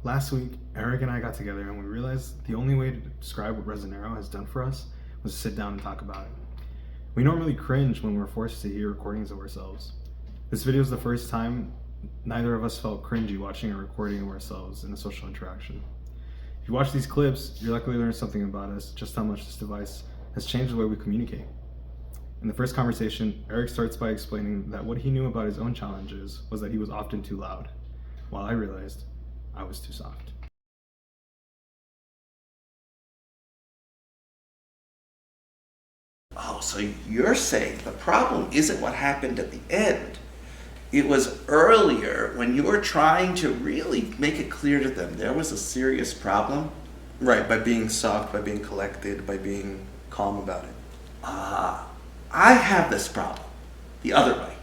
Last week, Eric and I got together and we realized the only way to describe what Resonero has done for us was to sit down and talk about it. We normally cringe when we're forced to hear recordings of ourselves. This video is the first time neither of us felt cringy watching a recording of ourselves in a social interaction. If you watch these clips, you're likely to learn something about us, just how much this device has changed the way we communicate. In the first conversation, Eric starts by explaining that what he knew about his own challenges was that he was often too loud, while I realized I was too soft. Oh, so you're saying the problem isn't what happened at the end. It was earlier when you were trying to really make it clear to them there was a serious problem? Right, by being soft, by being collected, by being calm about it. I have this problem the other way.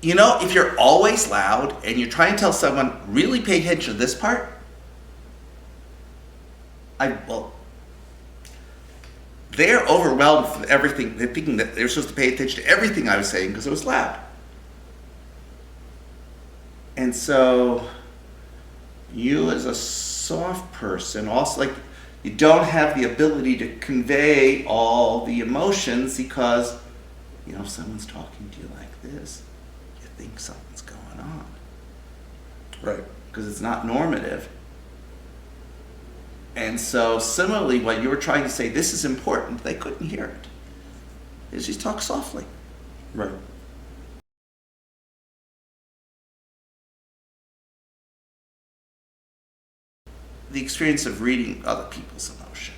You know, if you're always loud and you're trying to tell someone, really pay attention to this part, they're overwhelmed with everything. They're thinking that they're supposed to pay attention to everything I was saying because it was loud. And so you as a soft person also, like, you don't have the ability to convey all the emotions because, you know, if someone's talking to you like this, you think something's going on. Right. Because it's not normative. And so similarly, when you were trying to say this is important, they couldn't hear it. They just talk softly. Right. The experience of reading other people's emotion.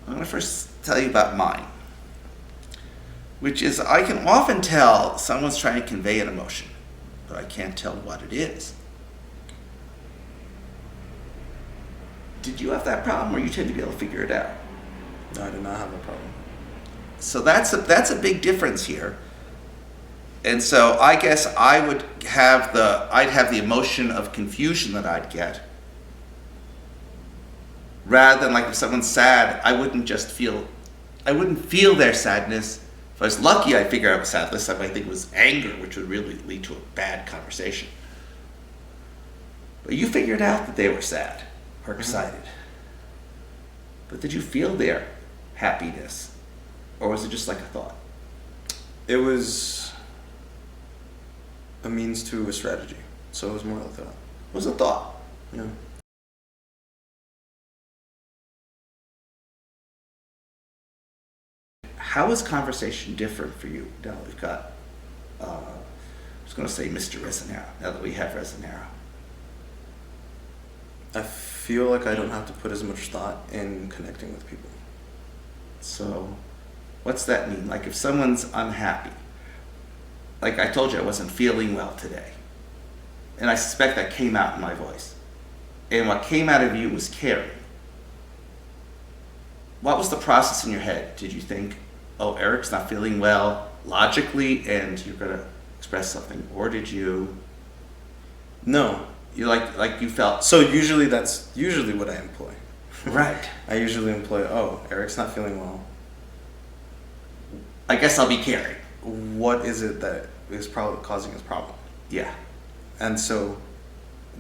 I'm going to first tell you about mine, which is I can often tell someone's trying to convey an emotion, but I can't tell what it is. Did you have that problem, or you tend to be able to figure it out? No, I did not have a problem. So that's a big difference here. And so I guess I'd have the emotion of confusion that I'd get. Rather than, like, if someone's sad, I wouldn't feel their sadness. If I was lucky, I'd figure out sadness. I might think it was anger, which would really lead to a bad conversation. But you figured out that they were sad or excited. But did you feel their happiness? Or was it just like a thought? It was a means to a strategy. So it was more like that. It was a thought. Yeah. How is conversation different for you now that we've got, I was going to say Mr. Resonero, now that we have Resonero? I feel like I don't have to put as much thought in connecting with people. So what's that mean? Like, if someone's unhappy, like I told you I wasn't feeling well today, and I suspect that came out in my voice, and what came out of you was caring. What was the process in your head? Did you think, oh, Eric's not feeling well logically and you're going to express something? Or did you, No. you like you felt, So usually that's usually what I employ. right, I usually employ, oh, Eric's not feeling well. I guess I'll be caring. What is it that is probably causing his problem? Yeah. And so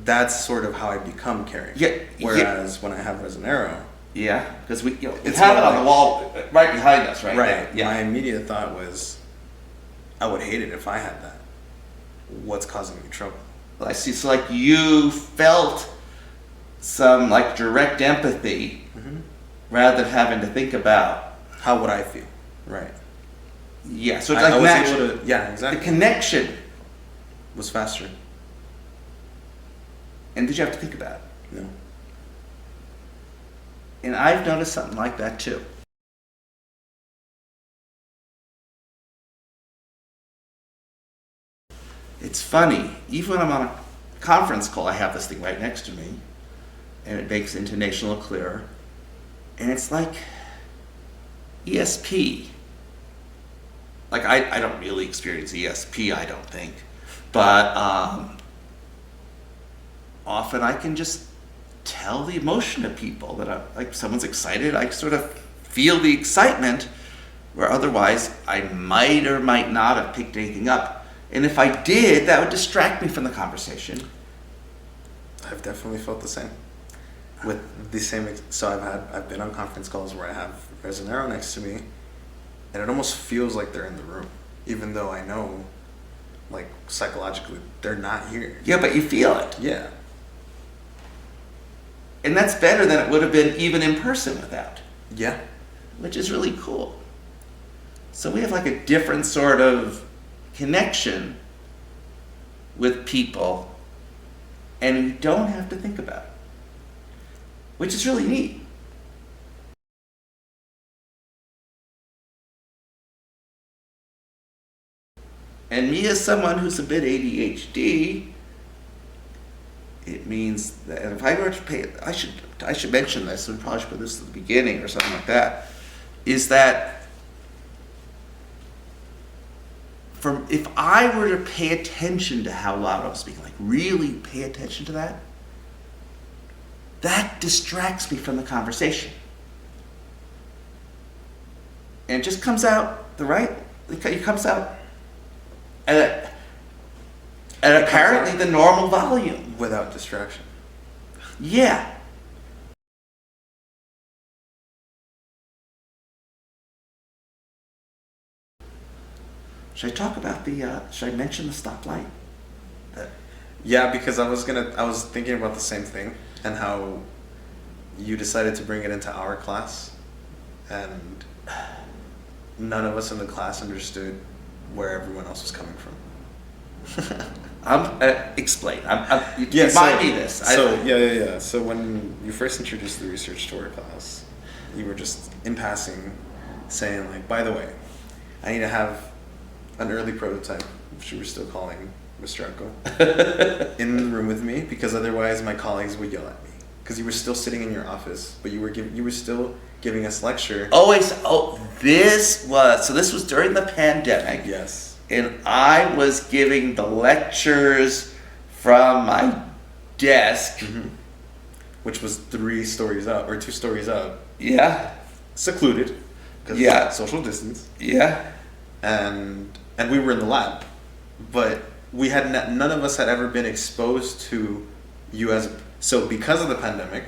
that's sort of how I become caring. Yeah, Whereas when I have Resonero, Yeah, because we It's have it more on the like- wall right behind us right right, now. my immediate thought was, I would hate it if I had that. What's causing me trouble? Well, I see. So, like, you felt some, like, direct empathy rather than having to think about. How would I feel? Right. Yeah, so it's I like was natural. able to, yeah, The exactly. connection. Was faster. And did you have to think about it? No. And I've noticed something like that too. It's funny, even when I'm on a conference call, I have this thing right next to me, and it makes intonation look clearer. And it's like ESP. Like, I don't really experience ESP, I don't think. But often I can just tell the emotion of people that like someone's excited, I sort of feel the excitement, where otherwise I might or might not have picked anything up. And if I did, that would distract me from the conversation. I've definitely felt the same. With the same, so I've been on conference calls where I have Resonero next to me, and it almost feels like they're in the room, even though I know, like psychologically, they're not here. Yeah, but you feel it. Yeah. And that's better than it would have been even in person without, Yeah. which is really cool. So we have like a different sort of connection with people, and we don't have to think about it, which is really neat. And me, as someone who's a bit ADHD, it means that if I were to pay, I should mention this, and we probably should put this at the beginning or something like that, is that if I were to pay attention to how loud I was speaking, like really pay attention to that, that distracts me from the conversation. And it just comes out it comes out at apparently the normal volume. Without distraction. Yeah. Should I talk about should I mention the stoplight? Yeah, because I was thinking about the same thing, and how you decided to bring it into our class, and none of us in the class understood where everyone else was coming from. Explain. Yeah, remind me this. Yeah. So when you first introduced the research to our class, you were just in passing saying, like, by the way, I need to have an early prototype, which you were still calling Mr. Uncle, in the room with me, because otherwise my colleagues would yell at me. Because you were still sitting in your office, but you were still giving us lecture. This was during the pandemic. Yes. And I was giving the lectures from my desk. Mm-hmm. Which was 3 stories up, or 2 stories up. Yeah. Secluded. Yeah. Social distance. Yeah. And we were in the lab. But we had none of us had ever been exposed to you so because of the pandemic,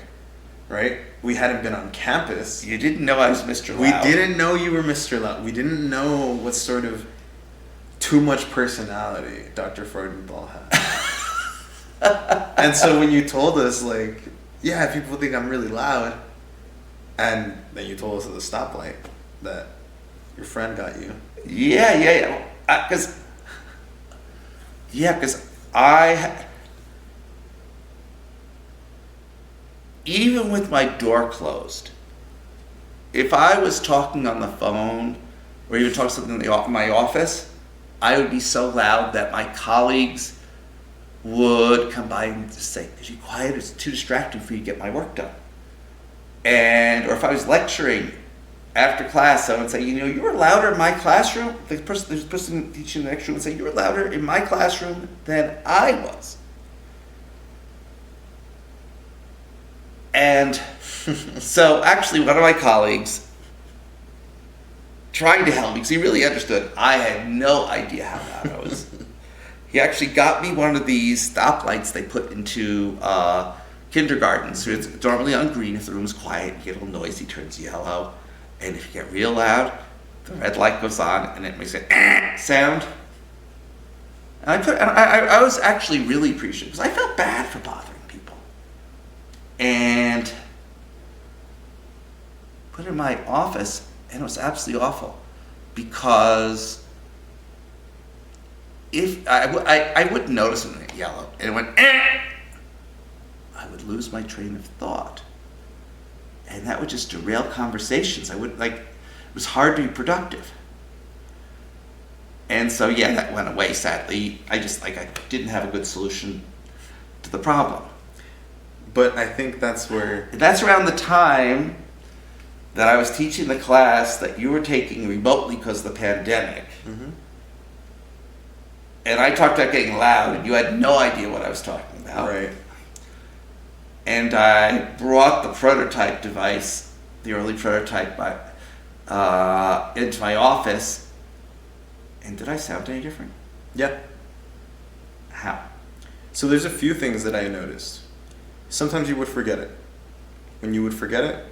right? We hadn't been on campus. You didn't know I was Mr. Loud. We didn't know you were Mr. Loud. We didn't know what sort of too much personality Dr. Freudenthal had. And so when you told us, like, yeah, people think I'm really loud, and then you told us at the stoplight that your friend got you. Yeah. Because even with my door closed, if I was talking on the phone or even talking something in my office, I would be so loud that my colleagues would come by and just say, "Is you quiet? It's too distracting for you to get my work done." Or if I was lecturing after class, someone would say, "You were louder in my classroom." The person teaching the next room would say, "You were louder in my classroom than I was." And so actually one of my colleagues, trying to help me because he really understood I had no idea how loud I was, he actually got me one of these stoplights they put into kindergartens. So it's normally on green. If the room's quiet, you get a little noisy, turns yellow. And if you get real loud, the red light goes on and it makes a sound. And I was actually really appreciative because I felt bad for bothering people. And put it in my office, and it was absolutely awful because if I wouldn't notice when it went yellow and it went, I would lose my train of thought, and that would just derail conversations. It was hard to be productive. And so that went away, sadly. I didn't have a good solution to the problem. But I think that's around the time that I was teaching the class that you were taking remotely because of the pandemic. Mm-hmm. And I talked about getting loud, and you had no idea what I was talking about. Right. And I brought the prototype device, the early prototype, into my office. And did I sound any different? Yeah. How? So there's a few things that I noticed. sometimes you would forget it. When you would forget it,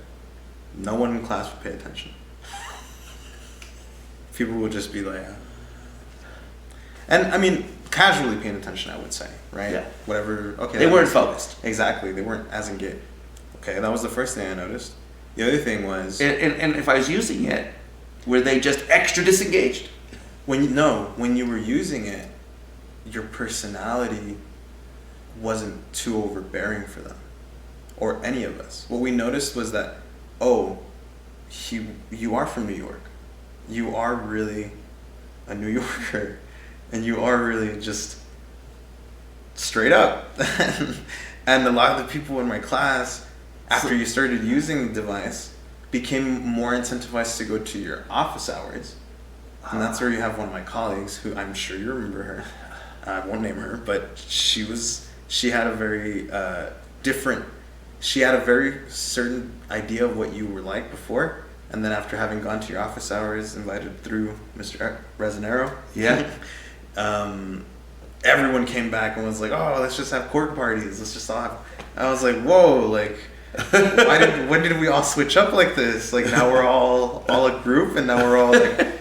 no one in class would pay attention. People would just be like, and I mean, casually paying attention, I would say, right? Yeah. Whatever. Okay. They weren't focused. Exactly. They weren't as engaged. Okay, that was the first thing I noticed. The other thing was And if I was using it, were they just extra disengaged? when you were using it, your personality wasn't too overbearing for them, or any of us. What we noticed was that, oh, you are from New York. You are really a New Yorker, and you are really just straight up. And a lot of the people in my class, after you started using the device, became more incentivized to go to your office hours. And that's where you have one of my colleagues, who I'm sure you remember her. I won't name her, but she had a very she had a very certain idea of what you were like before. And then after having gone to your office hours, invited through Mr. Resonero, Yeah. everyone came back and was like, "Oh, let's just have court parties. Let's just all have." I was like, "Whoa! Like, when did we all switch up like this? Like now we're all a group, and now we're all like."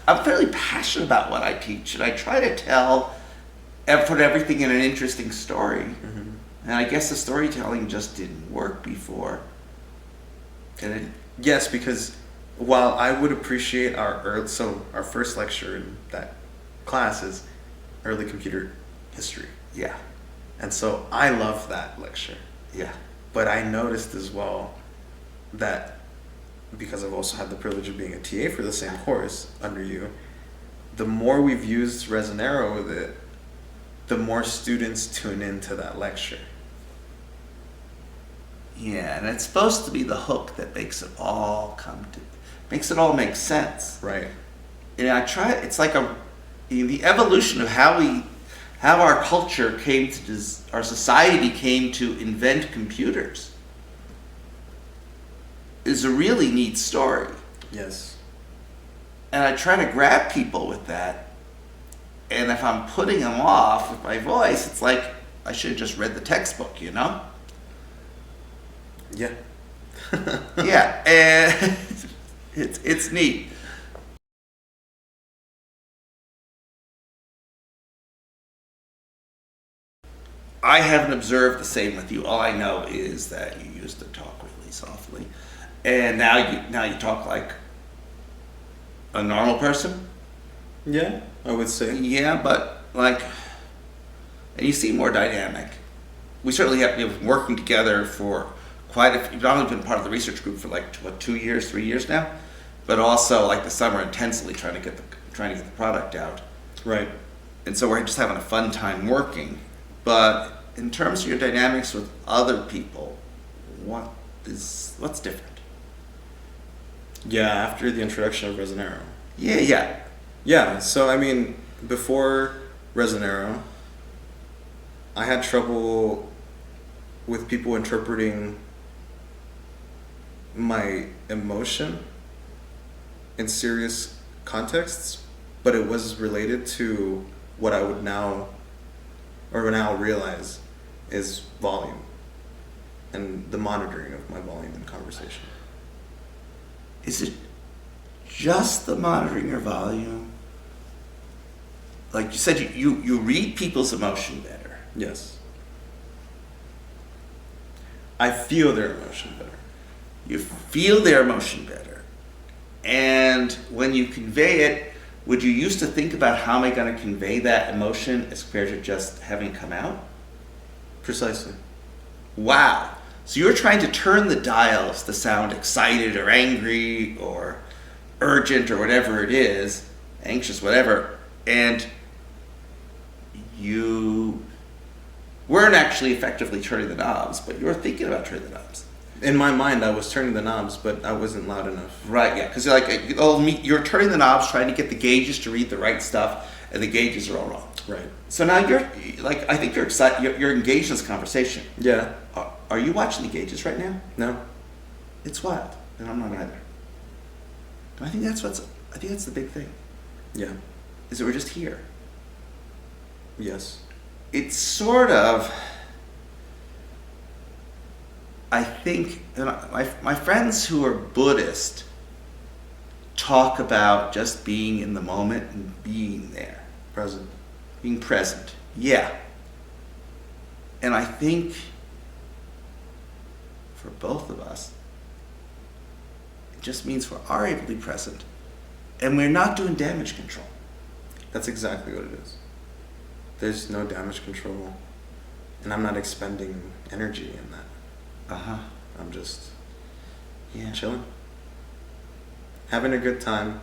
I'm fairly passionate about what I teach, and I try to put everything in an interesting story. Mm-hmm. And I guess the storytelling just didn't work before. And Yes, because while I would appreciate our first lecture in that class is early computer history, yeah, and so I love that lecture. yeah. But I noticed as well that, because I've also had the privilege of being a TA for the same course under you, the more we've used Resonero with it, the more students tune into that lecture. Yeah, and it's supposed to be the hook that makes it all make sense. Right. And it's like the evolution of how our culture our society came to invent computers is a really neat story. Yes. And I try to grab people with that. And if I'm putting them off with my voice, it's like I should have just read the textbook, you know? Yeah. Yeah, and it's neat. I haven't observed the same with you. All I know is that you used to talk really softly, and now you talk like a normal person. Yeah, I would say. Yeah, but and you seem more dynamic. We certainly have been working together for you've not only been part of the research group for 2 years, 3 years now, but also the summer intensely trying to get the product out. Right. And so we're just having a fun time working. But in terms of your dynamics with other people, what's different? Yeah, after the introduction of Resonero. Yeah. Yeah, so I mean, before Resonero, I had trouble with people interpreting my emotion in serious contexts, but it was related to what I would now realize is volume and the monitoring of my volume in conversation. Is it just the monitoring your volume? Like you said, you read people's emotion better. Yes. I feel their emotion better. You feel their emotion better. And when you convey it, would you used to think about how am I going to convey that emotion as compared to just having it come out? Precisely. Wow. So you're trying to turn the dials to sound excited or angry or urgent or whatever it is, anxious, whatever, and you weren't actually effectively turning the knobs, but you were thinking about turning the knobs. In my mind, I was turning the knobs, but I wasn't loud enough. Right, yeah, because you're turning the knobs, trying to get the gauges to read the right stuff, and the gauges are all wrong. Right. So now I think you're excited, you're engaged in this conversation. Yeah. Are you watching the gauges right now? No. It's wild, and I'm not either. I think that's the big thing. Yeah. is that we're just here. Yes. It's sort of, I think, my friends who are Buddhist talk about just being in the moment and being there. Present. Being present. Yeah. And I think for both of us, it just means we are able to be present and we're not doing damage control. That's exactly what it is. There's no damage control, and I'm not expending energy in that. Uh-huh. I'm just Yeah. chilling. Having a good time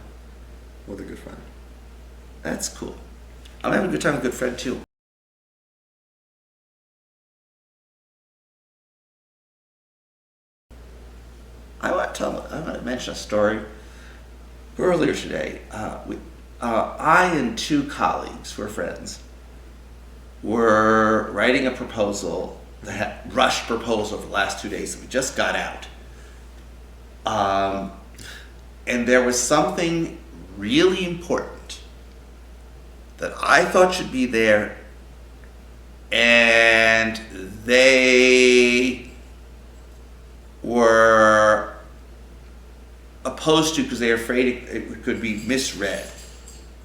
with a good friend. That's cool. I'm having a good time with a good friend too. I want to mention a story. Earlier today, I and two colleagues who are friends were writing a proposal, the rushed proposal for the last 2 days that we just got out. And there was something really important that I thought should be there, and they were opposed to because they were afraid it could be misread.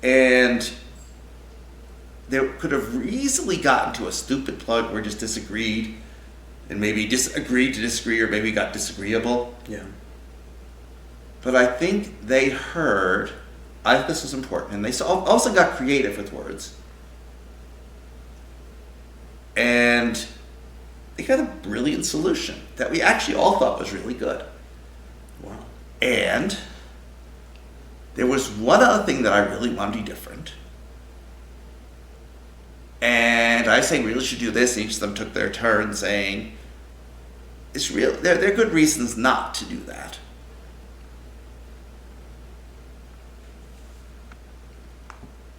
And they could have easily gotten to a stupid plug where just disagreed, and maybe disagreed to disagree, or maybe got disagreeable. Yeah. But I think they heard, I think this was important, and they also got creative with words. And they got a brilliant solution that we actually all thought was really good. Wow. And there was one other thing that I really wanted to be different. And I say we really should do this, and each of them took their turn saying, it's real. There are good reasons not to do that.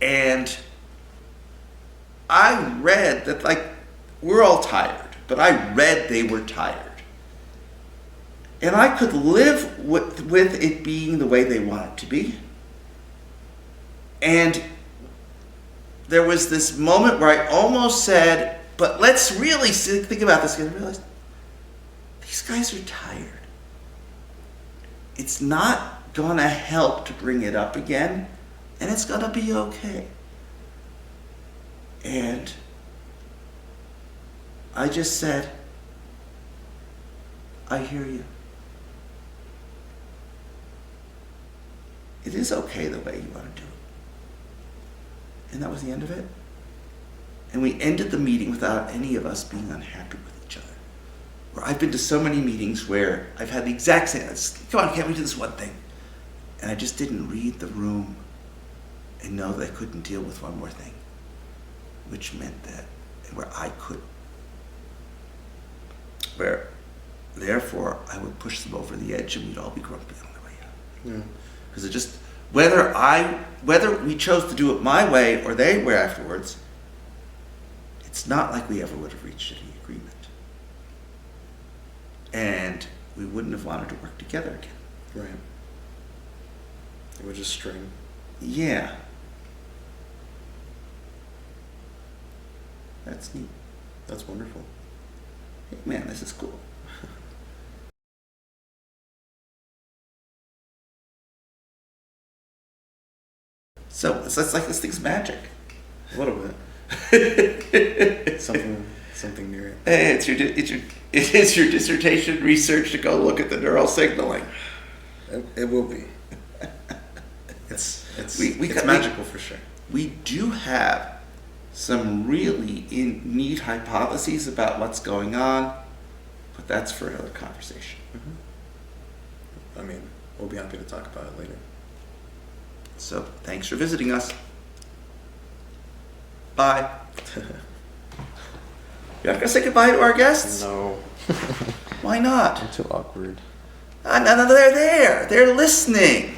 And I read that, like, we're all tired, but I read they were tired. And I could live with it being the way they want it to be. And there was this moment where I almost said, but let's really think about this, and I realized these guys are tired. It's not going to help to bring it up again, and it's going to be okay. And I just said, I hear you. It is okay the way you want to do it. And that was the end of it. And we ended the meeting without any of us being unhappy with each other. Where I've been to so many meetings where I've had the exact same, come on, can't we do this one thing? And I just didn't read the room and know that I couldn't deal with one more thing. Which meant that, where I could, where therefore I would push them over the edge and we'd all be grumpy on the way out. Yeah. Because it just, whether we chose to do it my way or they were afterwards, it's not like we ever would have reached any agreement. And we wouldn't have wanted to work together again. Right. It would just string. Yeah. That's neat. That's wonderful. Hey man, this is cool. So it's like this thing's magic. A little bit. something near it. Hey, it is your dissertation research to go look at the neural signaling. It will be. It's got magical for sure. We do have some really neat hypotheses about what's going on, but that's for another conversation. Mm-hmm. I mean, we'll be happy to talk about it later. So, thanks for visiting us. Bye. You're not going to say goodbye to our guests? No. Why not? Too awkward. No, they're there. They're listening.